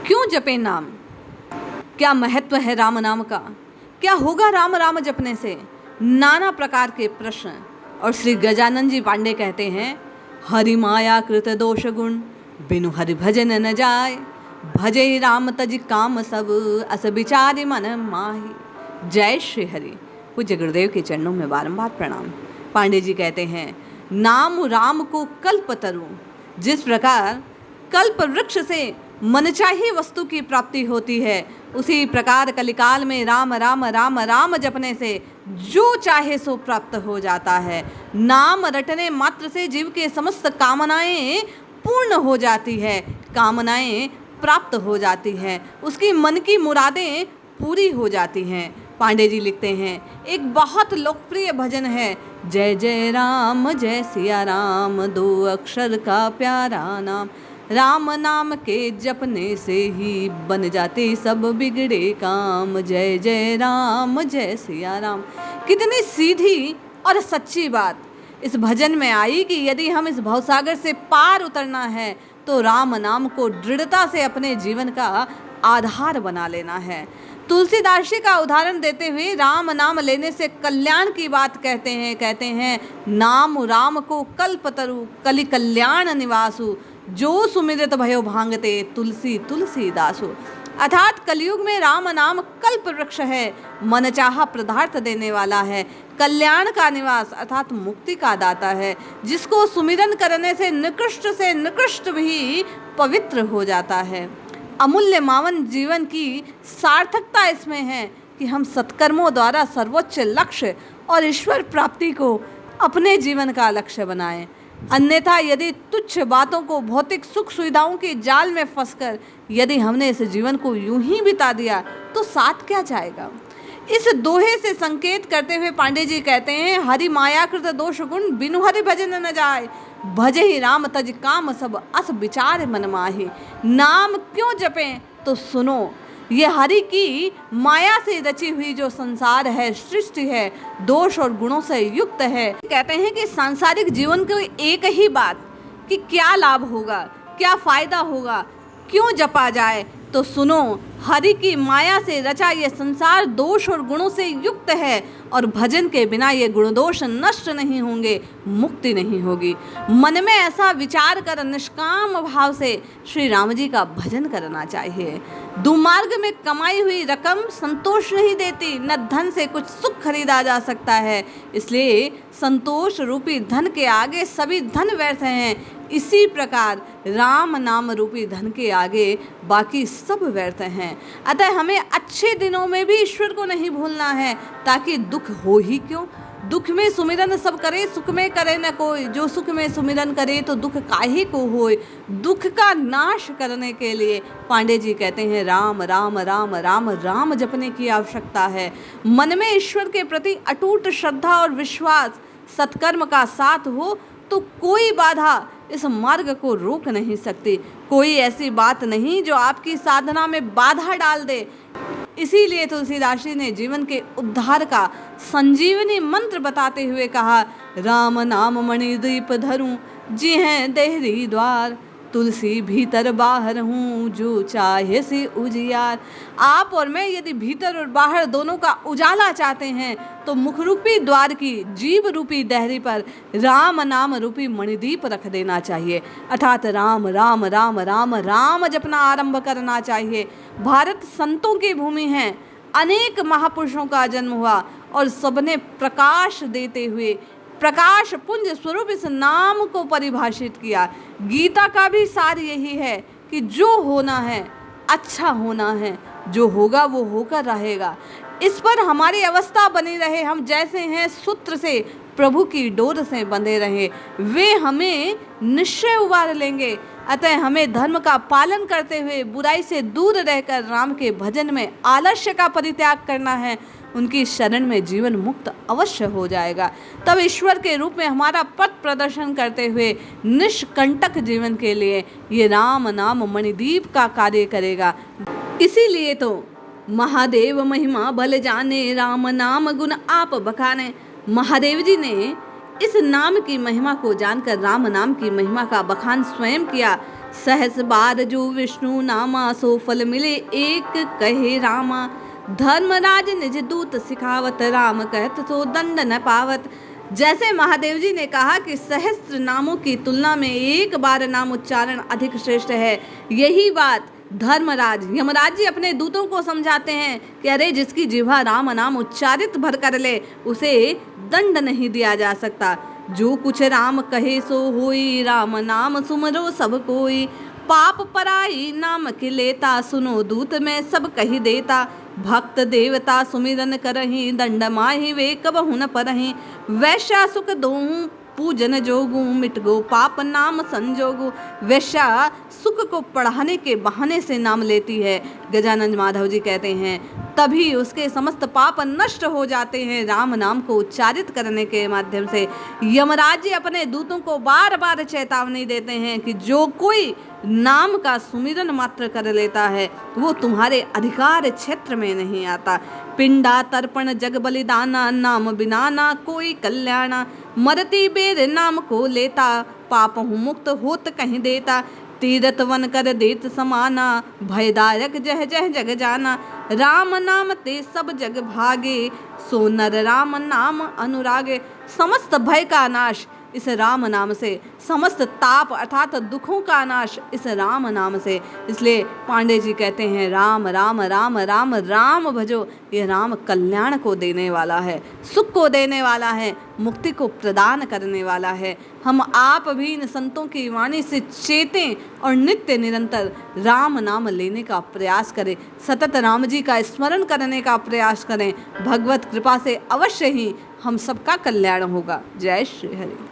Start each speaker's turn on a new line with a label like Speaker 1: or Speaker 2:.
Speaker 1: क्यों जपे नाम? क्या महत्व है राम नाम का? क्या होगा राम राम जपने से? नाना प्रकार के प्रश्न। और श्री गजानन जी पांडे कहते हैं, हरि माया कृत दोष गुण, बिनु हरि भजन न जाय। भजे राम तज काम सब, अस विचारि मन माहि। जय श्री हरि। पूज्य गुरुदेव के चरणों में बारंबार प्रणाम। पांडे जी कहते हैं, नाम राम को कल्प तरु। जिस प्रकार कल्प वृक्ष से मनचाही वस्तु की प्राप्ति होती है, उसी प्रकार कलिकाल में राम राम राम राम जपने से जो चाहे सो प्राप्त हो जाता है। नाम रटने मात्र से जीव के समस्त कामनाएं पूर्ण हो जाती है, कामनाएं प्राप्त हो जाती हैं, उसकी मन की मुरादें पूरी हो जाती हैं। पांडे जी लिखते हैं, एक बहुत लोकप्रिय भजन है, जय जय राम जय सिया राम, दो अक्षर का प्यारा नाम। राम नाम के जपने से ही बन जाते सब बिगड़े काम। जय जय राम जय सिया राम। कितनी सीधी और सच्ची बात इस भजन में आई कि यदि हम इस भवसागर से पार उतरना है तो राम नाम को दृढ़ता से अपने जीवन का आधार बना लेना है। तुलसीदास जी का उदाहरण देते हुए राम नाम लेने से कल्याण की बात कहते हैं नाम राम को कल्पतरु, कलि कल्याण निवासु, जो सुमिरत भयो भांगते, तुलसी तुलसीदासु। अर्थात कलयुग में राम नाम कल्प वृक्ष है, मन चाहा पदार्थ देने वाला है, कल्याण का निवास अर्थात मुक्ति का दाता है, जिसको सुमिरन करने से निकृष्ट भी पवित्र हो जाता है। अमूल्य मावन जीवन की सार्थकता इसमें है कि हम सत्कर्मों द्वारा सर्वोच्च लक्ष्य और ईश्वर प्राप्ति को अपने जीवन का लक्ष्य बनाएं। अन्यथा यदि तुच्छ बातों को, भौतिक सुख सुविधाओं के जाल में फंसकर यदि हमने इस जीवन को यूं ही बिता दिया तो साथ क्या जाएगा। इस दोहे से संकेत करते हुए पांडे जी कहते हैं, हरि माया कृत दोष गुण, बिनु हरि भजन न जाय। भजे ही राम तज काम सब, अस विचार मन माहि। नाम क्यों जपें तो सुनो, ये हरि की माया से रची हुई जो संसार है, सृष्टि है, दोष और गुणों से युक्त है। कहते हैं कि सांसारिक जीवन को एक ही बात कि क्या लाभ होगा, क्या फायदा होगा, क्यों जपा जाए तो सुनो, हरि की माया से रचा ये संसार दोष और गुणों से युक्त है और भजन के बिना ये गुण दोष नष्ट नहीं होंगे, मुक्ति नहीं होगी। मन में ऐसा विचार कर निष्काम भाव से श्री राम जी का भजन करना चाहिए। दुमार्ग में कमाई हुई रकम संतोष नहीं देती, न धन से कुछ सुख खरीदा जा सकता है, इसलिए संतोष रूपी धन के आगे सभी धन व्यर्थ हैं। इसी प्रकार राम नाम रूपी धन के आगे बाकी सब व्यर्थ हैं। अतः हमें अच्छे दिनों में भी ईश्वर को नहीं भूलना है, ताकि दुख हो ही क्यों। दुख में सुमिरन सब करे, सुख में करे न कोई। जो सुख में सुमिरन करे तो दुख काहे को होए। दुख का नाश करने के लिए पांडे जी कहते हैं, राम राम राम राम राम जपने की आवश्यकता है। मन में ईश्वर के प्रति अटूट श्रद्धा और विश्वास, सत्कर्म का साथ हो तो कोई बाधा इस मार्ग को रोक नहीं सकती। कोई ऐसी बात नहीं जो आपकी साधना में बाधा डाल दे। इसीलिए तुलसीदास जी ने जीवन के उद्धार का संजीवनी मंत्र बताते हुए कहा, राम नाम मणि दीप धरूं, जी हैं देहरी द्वार। तुलसी भीतर बाहर हूँ, जो चाहे से उजियार। आप और मैं यदि भीतर और बाहर दोनों का उजाला चाहते हैं तो मुख रूपी द्वार की जीव रूपी देहरी पर राम नाम रूपी मणिदीप रख देना चाहिए। अर्थात राम राम राम राम राम जपना आरंभ करना चाहिए। भारत संतों की भूमि है, अनेक महापुरुषों का जन्म हुआ और सबने प्रकाश देते हुए प्रकाश पुंज स्वरूप इस नाम को परिभाषित किया। गीता का भी सार यही है कि जो होना है अच्छा होना है, जो होगा वो होकर रहेगा। इस पर हमारी अवस्था बनी रहे, हम जैसे हैं सूत्र से, प्रभु की डोर से बंधे रहे, वे हमें निश्चय उबार लेंगे। अतः हमें धर्म का पालन करते हुए बुराई से दूर रहकर राम के भजन में आलस्य का परित्याग करना है। उनकी शरण में जीवन मुक्त अवश्य हो जाएगा। तब ईश्वर के रूप में हमारा पथ प्रदर्शन करते हुए निष्कंटक जीवन के लिए ये राम नाम मणिदीप का कार्य करेगा। इसीलिए तो महादेव महिमा बल जाने, राम नाम गुण आप बखाने। महादेव जी ने इस नाम की महिमा को जानकर राम नाम की महिमा का बखान स्वयं किया। सहस बार जो विष्णु नामा, सो फल मिले एक कहे रामा। धर्मराज निज दूत सिखावत, राम कहत सो दंड न पावत। जैसे महादेव जी ने कहा कि सहस्त्र नामों की तुलना में एक बार नाम उच्चारण अधिक श्रेष्ठ है, यही बात धर्मराज यमराज जी अपने दूतों को समझाते हैं कि अरे जिसकी जिह्वा राम नाम उच्चारित भर कर ले, उसे दंड नहीं दिया जा सकता। जो कुछ राम कहे सो होई, राम नाम सुमरो सब कोई। पाप पराई नाम के लेता, सुनो दूत में सब कही देता। भक्त देवता सुमिरन करहीं, दंड माहि वे कबहु न परहीं। वैश्या सुख दोहूं पूजन जोगू, मिट गो पाप नाम संजोगू। वैश्या सुख को बढ़ाने के बहाने से नाम लेती है, गजानन माधव जी कहते हैं, तभी उसके समस्त पाप नष्ट हो जाते हैं राम नाम को उच्चारित करने के माध्यम से। यमराज जी अपने दूतों को बार बार चेतावनी देते हैं कि जो कोई नाम का सुमिरन मात्र कर लेता है वो तुम्हारे अधिकार क्षेत्र में नहीं आता। पिंडा तर्पण जग बलिदाना, नाम बिना ना कोई कल्याणा। मरती बेर नाम को लेता, पाप हूँ मुक्त होत कहीं देता। तीरथ वन कर देत समाना, भयदायक जह जह जग जाना। राम नाम ते सब जग भागे, सो नर राम नाम अनुरागे। समस्त भय का नाश इस राम नाम से, समस्त ताप अर्थात दुखों का नाश इस राम नाम से। इसलिए पांडे जी कहते हैं राम राम राम राम राम भजो। ये राम कल्याण को देने वाला है, सुख को देने वाला है, मुक्ति को प्रदान करने वाला है। हम आप भी इन संतों की वाणी से चेतें और नित्य निरंतर राम नाम लेने का प्रयास करें, सतत राम जी का स्मरण करने का प्रयास करें। भगवत कृपा से अवश्य ही हम सबका कल्याण होगा। जय श्री हरि।